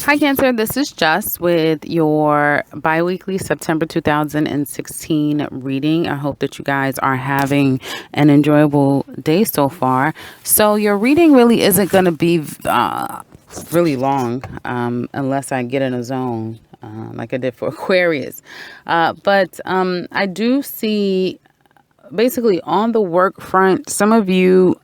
Hi, Cancer. This is Jess with your biweekly September 2016 reading. I hope that you guys are having an enjoyable day so far. So, your reading really isn't going to be really long unless I get in a zone like I did for Aquarius. But I do see basically on the work front, some of you.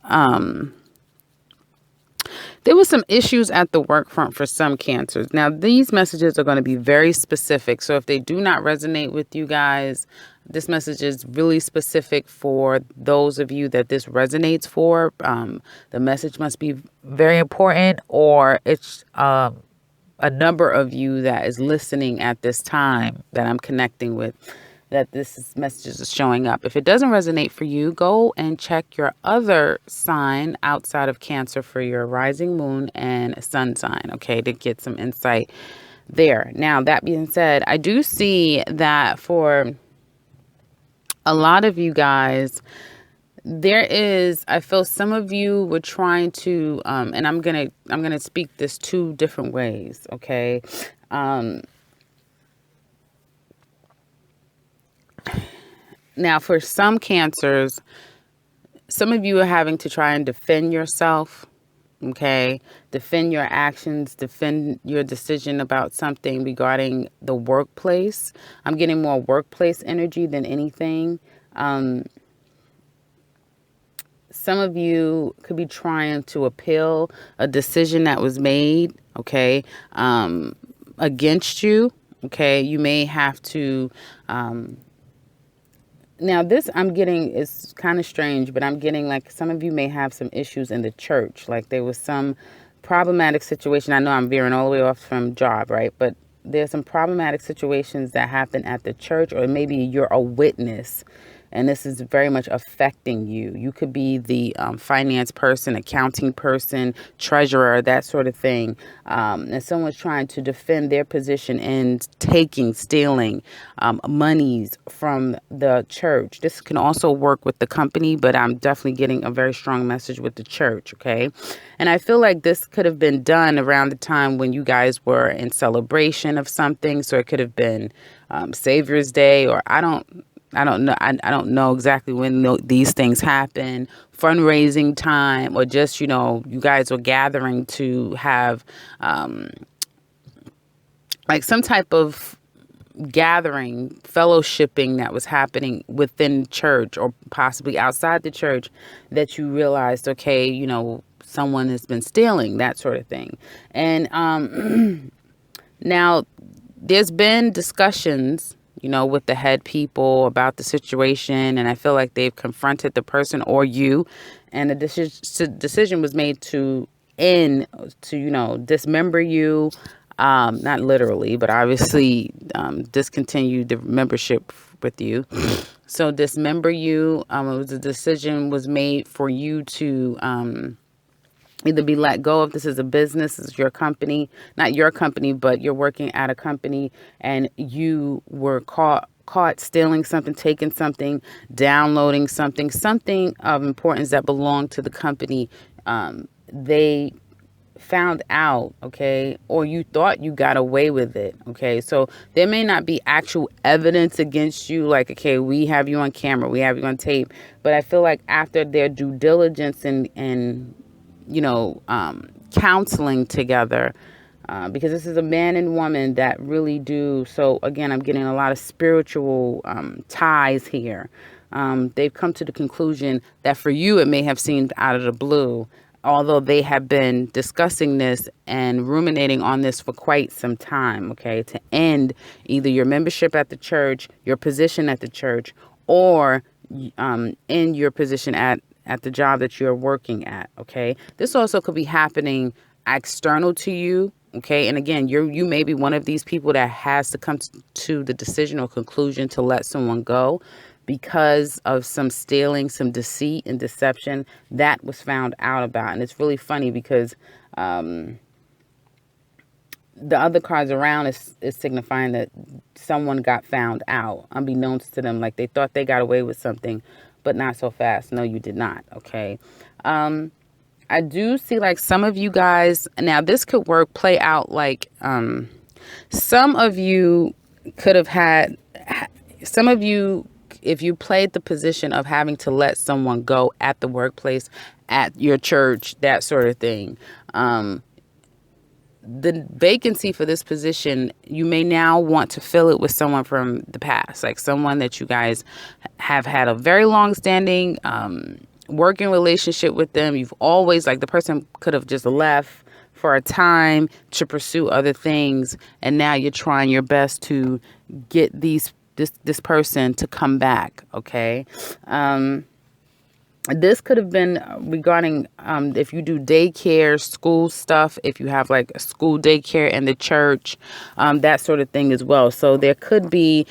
There was some issues at the work front for some cancers. Now, these messages are going to be very specific. So if they do not resonate with you guys, this message is really specific for those of you that this resonates for. The message must be very important, or it's a number of you that is listening at this time that I'm connecting with, that message is showing up. If it doesn't resonate for you, go and check your other sign outside of Cancer for your rising moon and sun sign, okay, to get some insight there. Now, that being said, I do see that for a lot of you guys, I feel some of you were trying to, and I'm gonna speak this two different ways, okay? Um, Now, for some cancers, some of you are having to try and defend yourself, okay? Defend your actions, defend your decision about something regarding the workplace. I'm getting more workplace energy than anything. Um, some of you could be trying to appeal a decision that was made, okay, against you, okay? You may have to. Now, this I'm getting is kind of strange, but I'm getting like some of you may have some issues in the church. Like there was some problematic situation. I know I'm veering all the way off from job, right? But there's some problematic situations that happen at the church, or maybe you're a witness and this is very much affecting you. You could be the finance person, accounting person, treasurer, that sort of thing. And someone's trying to defend their position in stealing monies from the church. This can also work with the company, but I'm definitely getting a very strong message with the church, okay? And I feel like this could have been done around the time when you guys were in celebration of something. So it could have been Savior's Day, or I don't know. I don't know exactly when these things happen. Fundraising time, or just, you guys were gathering to have like some type of gathering, fellowshipping that was happening within church or possibly outside the church, that you realized, okay, someone has been stealing, that sort of thing. And now there's been discussions, with the head people about the situation, and I feel like they've confronted the person or you, and the decision was made to dismember you, not literally, but obviously discontinue the membership with you. So dismember you. A decision was made for you to either be let go of. This is a business, this is your company, not your company, but you're working at a company, and you were caught stealing something, taking something, downloading something of importance that belonged to the company. They found out, okay, or you thought you got away with it, okay? So there may not be actual evidence against you, like, okay, we have you on camera, we have you on tape, but I feel like after their due diligence and counseling together, because this is a man and woman that really do. So again, I'm getting a lot of spiritual ties here. They've come to the conclusion that for you, it may have seemed out of the blue, although they have been discussing this and ruminating on this for quite some time, okay, to end either your membership at the church, your position at the church, or end your position at the job that you're working at, okay? This also could be happening external to you, okay? And again, you may be one of these people that has to come to the decision or conclusion to let someone go because of some stealing, some deceit and deception that was found out about. And it's really funny because the other cards around is signifying that someone got found out, unbeknownst to them. Like they thought they got away with something, but not so fast. No, you did not. Okay. I do see like some of you guys, now this could play out like, some of you could have had, some of you, if you played the position of having to let someone go at the workplace, at your church, that sort of thing. The vacancy for this position, you may now want to fill it with someone from the past, like someone that you guys have had a very long standing working relationship with them. You've always, like, the person could have just left for a time to pursue other things, and now you're trying your best to get this person to come back. Okay. This could have been regarding if you do daycare, school stuff, if you have like a school daycare in the church, that sort of thing as well. So there could be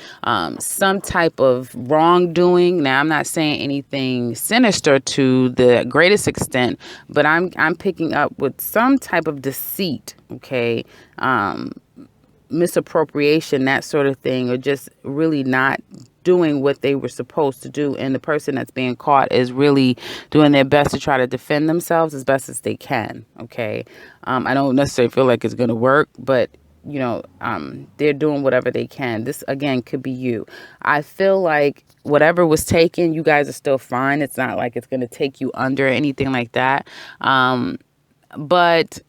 some type of wrongdoing. Now, I'm not saying anything sinister to the greatest extent, but I'm picking up with some type of deceit, okay? Misappropriation, that sort of thing, or just really not doing what they were supposed to do, and the person that's being caught is really doing their best to try to defend themselves as best as they can. Okay. I don't necessarily feel like it's going to work, but they're doing whatever they can. This again could be you. I feel like whatever was taken, you guys are still fine. It's not like it's going to take you under or anything like that. But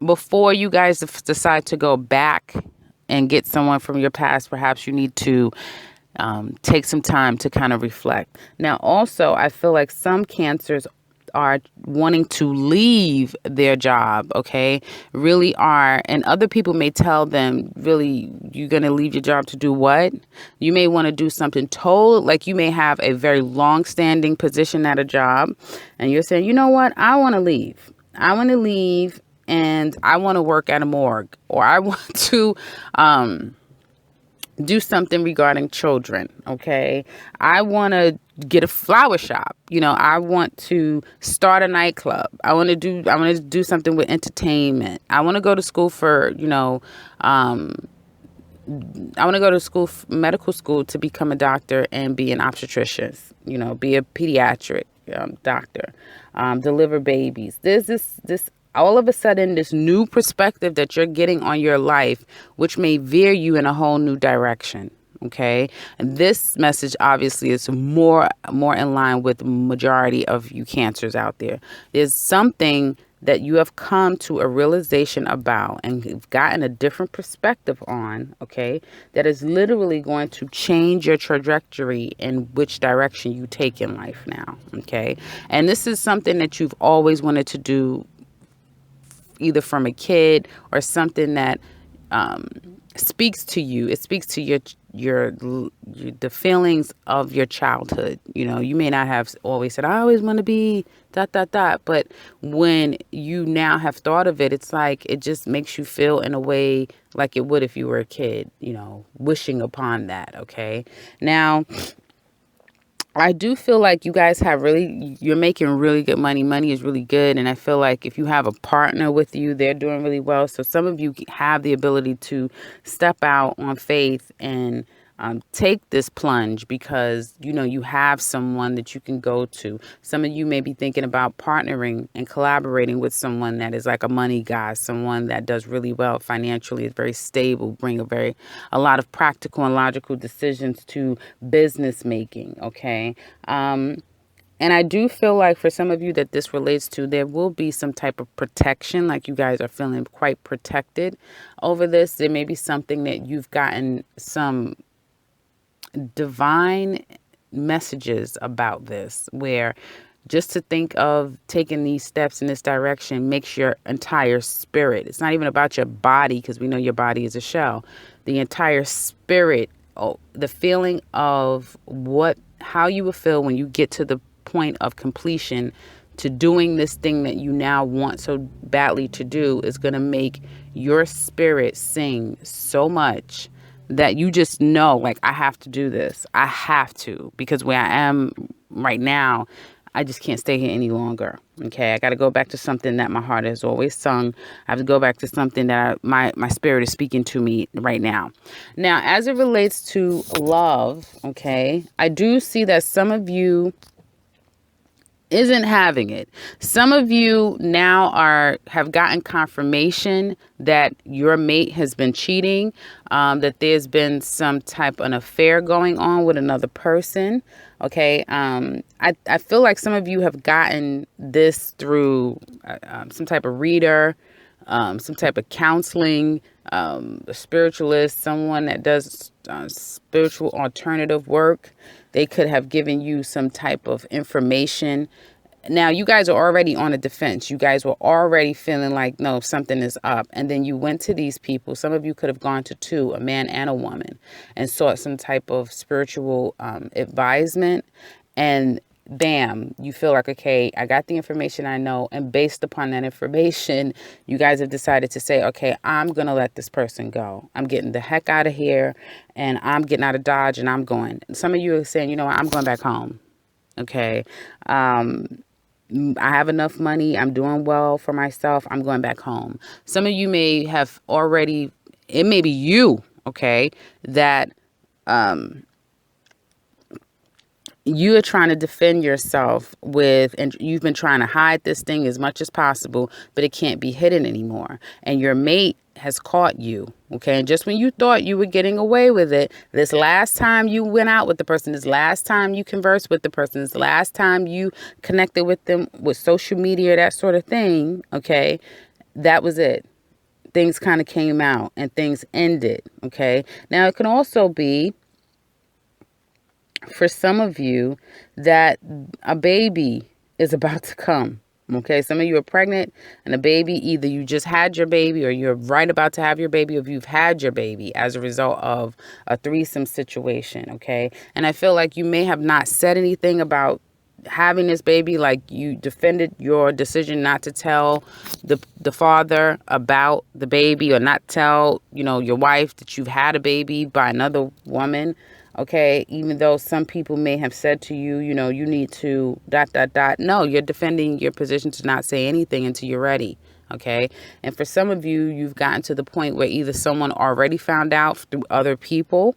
before you guys decide to go back and get someone from your past, perhaps you need to take some time to kind of reflect. Now, also, I feel like some Cancers are wanting to leave their job, okay? Really are. And other people may tell them, really, you're going to leave your job to do what? You may want to do something like you may have a very long-standing position at a job, and you're saying, you know what? I want to leave. And I want to work at a morgue, or I want to do something regarding children. Okay. I want to get a flower shop. I want to start a nightclub. I want to do something with entertainment. I want to go to school for, I want to go to school, medical school, to become a doctor and be an obstetrician, be a pediatric doctor, deliver babies. There's this all of a sudden, this new perspective that you're getting on your life, which may veer you in a whole new direction. Okay. And this message obviously is more in line with the majority of you Cancers out there. There's something that you have come to a realization about and you've gotten a different perspective on, okay, that is literally going to change your trajectory in which direction you take in life now, okay? And this is something that you've always wanted to do, either from a kid or something that speaks to you. It speaks to the feelings of your childhood. You may not have always said, I always want to be ... But when you now have thought of it, it's like it just makes you feel in a way like it would if you were a kid, wishing upon that. Okay. Now, I do feel like you guys you're making really good money. Money is really good. And I feel like if you have a partner with you, they're doing really well. So some of you have the ability to step out on faith and take this plunge because, you have someone that you can go to. Some of you may be thinking about partnering and collaborating with someone that is like a money guy, someone that does really well financially, is very stable, bring a lot of practical and logical decisions to business making. Okay. And I do feel like for some of you that this relates to, there will be some type of protection, like you guys are feeling quite protected over this. There may be something that you've gotten some divine messages about this, where just to think of taking these steps in this direction makes your entire spirit. It's not even about your body, because we know your body is a shell. The entire spirit, the feeling of how you will feel when you get to the point of completion to doing this thing that you now want so badly to do, is going to make your spirit sing so much that you just know, like, I have to do this. I have to, because where I am right now, I just can't stay here any longer. Okay. I got to go back to something that my heart has always sung. I have to go back to something that my spirit is speaking to me right now. Now, as it relates to love, okay, I do see that some of you isn't having it. Some of you now have gotten confirmation that your mate has been cheating, that there's been some type of an affair going on with another person. Okay. I feel like some of you have gotten this through some type of reader, some type of counseling, a spiritualist, someone that does spiritual alternative work. They could have given you some type of information. Now, you guys are already on a defense. You guys were already feeling like, no, something is up. And then you went to these people. Some of you could have gone to two, a man and a woman, and sought some type of spiritual advisement. And bam, you feel like, okay, I got the information I know. And based upon that information, you guys have decided to say, okay, I'm going to let this person go. I'm getting the heck out of here, and I'm getting out of Dodge, and I'm going. Some of you are saying, you know what, I'm going back home. Okay. I have enough money. I'm doing well for myself. I'm going back home. Some of you may have already, it may be you, okay, that you are trying to defend yourself with, and you've been trying to hide this thing as much as possible, but it can't be hidden anymore. And your mate has caught you, okay? And just when you thought you were getting away with it, this last time you went out with the person, this last time you conversed with the person, this last time you connected with them with social media, that sort of thing, okay, that was it. Things kind of came out and things ended, okay? Now, it can also be for some of you that a baby is about to come. Okay, some of you are pregnant and a baby, either you just had your baby or you're right about to have your baby, or if you've had your baby as a result of a threesome situation. Okay, and I feel like you may have not said anything about having this baby, like you defended your decision not to tell the father about the baby, or not tell, your wife that you've had a baby by another woman. Okay, even though some people may have said to you, you need to ... No, you're defending your position to not say anything until you're ready. Okay. And for some of you, you've gotten to the point where either someone already found out through other people,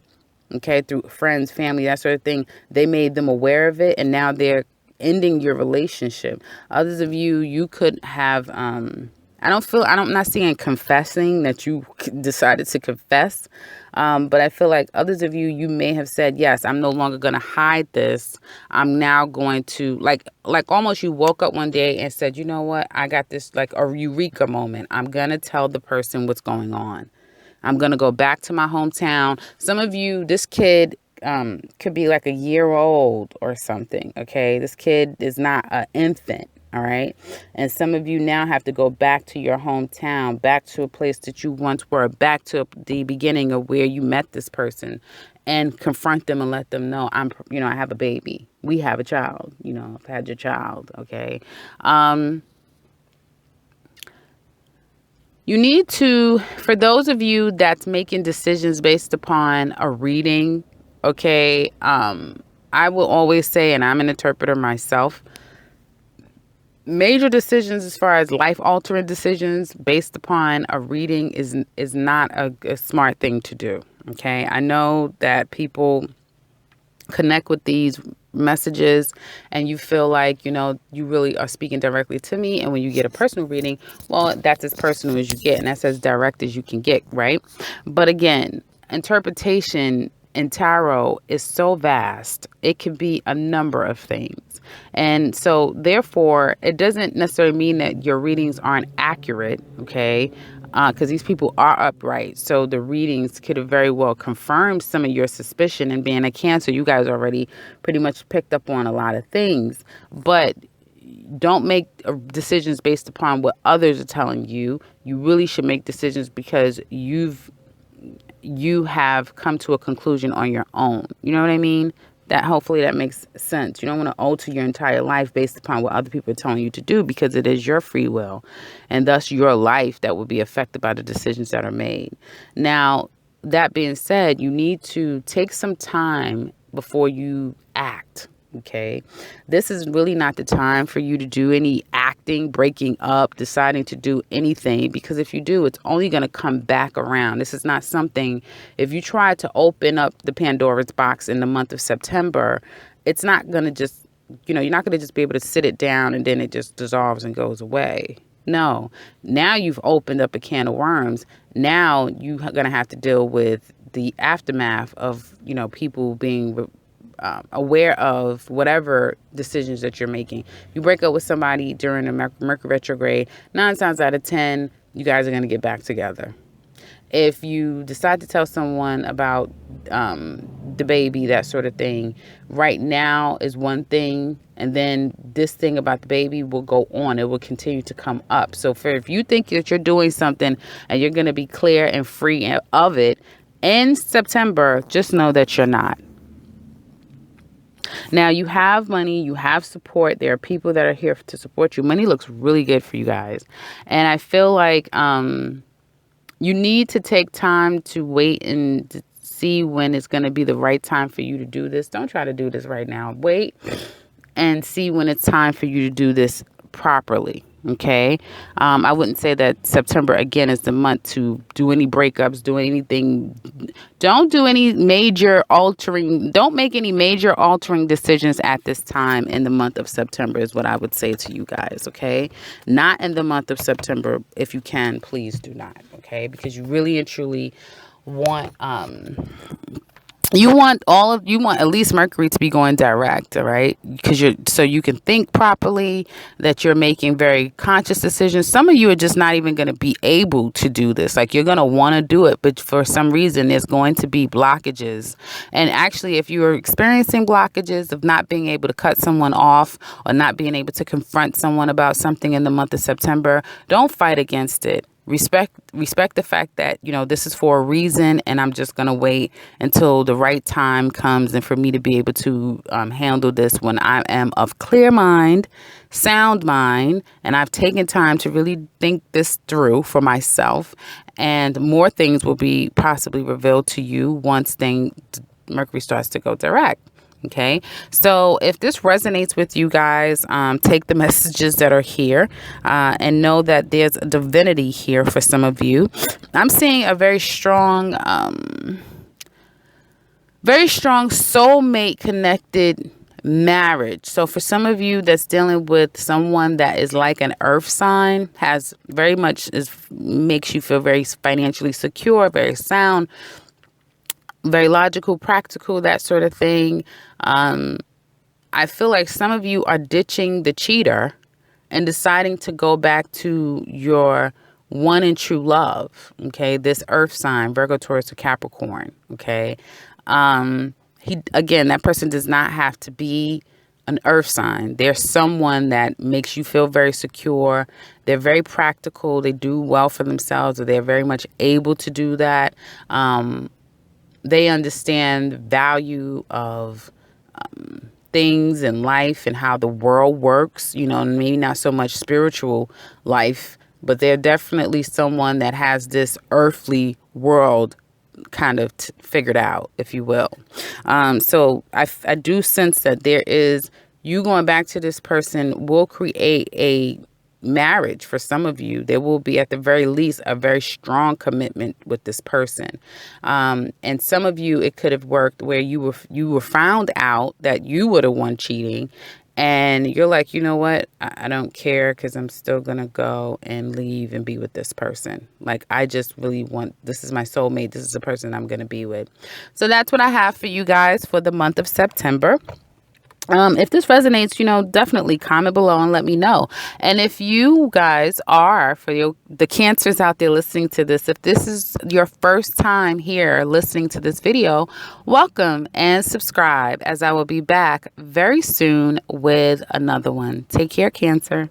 okay, through friends, family, that sort of thing. They made them aware of it, and now they're ending your relationship. Others of you, you could have, I'm not saying confessing that you decided to confess. But I feel like others of you, you may have said, yes, I'm no longer going to hide this. I'm now going to, like almost you woke up one day and said, you know what, I got this, like a eureka moment. I'm going to tell the person what's going on. I'm going to go back to my hometown. Some of you, this kid could be like a year old or something. Okay. This kid is not an infant. All right. And some of you now have to go back to your hometown, back to a place that you once were, back to the beginning of where you met this person, and confront them and let them know, I have a baby. We have a child. I've had your child. Okay. You need to, for those of you that's making decisions based upon a reading, okay, I will always say, and I'm an interpreter myself, major decisions as far as life-altering decisions based upon a reading is not a smart thing to do, okay? I know that people connect with these messages and you feel like, you really are speaking directly to me. And when you get a personal reading, well, that's as personal as you get, and that's as direct as you can get, right? But again, interpretation in tarot is so vast. It can be a number of things. And so therefore, it doesn't necessarily mean that your readings aren't accurate, okay? Because these people are upright. So the readings could have very well confirmed some of your suspicion. And being a Cancer, you guys already pretty much picked up on a lot of things. But don't make decisions based upon what others are telling you. You really should make decisions because you have come to a conclusion on your own. You know what I mean? Hopefully that makes sense. You don't want to alter your entire life based upon what other people are telling you to do, because it is your free will and thus your life that will be affected by the decisions that are made. Now, that being said, you need to take some time before you act. Okay, this is really not the time for you to do any acting, breaking up, deciding to do anything, because if you do, it's only going to come back around. This is not something, if you try to open up the Pandora's box in the month of September, it's not going to just you're not going to just be able to sit it down and then it just dissolves and goes away. No, now you've opened up a can of worms. Now you're going to have to deal with the aftermath of, people being aware of whatever decisions that you're making. You break up with somebody during a Mercury retrograde, 9 times out of 10, you guys are going to get back together. If you decide to tell someone about the baby, that sort of thing, right now is one thing, and then this thing about the baby will go on. It will continue to come up. So if you think that you're doing something and you're going to be clear and free of it in September, just know that you're not. Now, you have money, you have support. There are people that are here to support you. Money looks really good for you guys. And I feel like you need to take time to wait and to see when it's going to be the right time for you to do this. Don't try to do this right now. Wait and see when it's time for you to do this properly. Okay. I wouldn't say that September, again, is the month to do any breakups, do anything. Don't do any major altering. Don't make any major altering decisions at this time in the month of September is what I would say to you guys. Okay. Not in the month of September. If you can, please do not. Okay. Because you really and truly want, you want at least Mercury to be going direct, all right? Because so you can think properly, that you're making very conscious decisions. Some of you are just not even going to be able to do this. Like, you're going to want to do it, but for some reason there's going to be blockages. And actually, if you're experiencing blockages of not being able to cut someone off or not being able to confront someone about something in the month of September, don't fight against it. Respect the fact that, this is for a reason, and I'm just going to wait until the right time comes and for me to be able to handle this when I am of clear mind, sound mind, and I've taken time to really think this through for myself, and more things will be possibly revealed to you once Mercury starts to go direct. Okay, so if this resonates with you guys, take the messages that are here and know that there's a divinity here for some of you. I'm seeing a very strong soulmate connected marriage. So for some of you that's dealing with someone that is like an earth sign, makes you feel very financially secure, very sound, very logical, practical, that sort of thing. I feel like some of you are ditching the cheater and deciding to go back to your one and true love. Okay. This earth sign, Virgo, Taurus, or Capricorn. Okay. That person does not have to be an earth sign. They're someone that makes you feel very secure. They're very practical. They do well for themselves, or they're very much able to do that. They understand the value of things in life and how the world works, maybe not so much spiritual life, but they're definitely someone that has this earthly world kind of figured out, if you will. So I do sense that there is, you going back to this person will create a marriage. For some of you, there will be at the very least a very strong commitment with this person, and some of you, it could have worked where you were found out that you were the one cheating, and you're like, you know what, I don't care, because I'm still gonna go and leave and be with this person. Like, I just really this is my soulmate, this is the person I'm gonna be with. So that's what I have for you guys for the month of September. If this resonates, definitely comment below and let me know. And if you guys are, the Cancers out there listening to this, if this is your first time here listening to this video, welcome and subscribe, as I will be back very soon with another one. Take care, Cancer.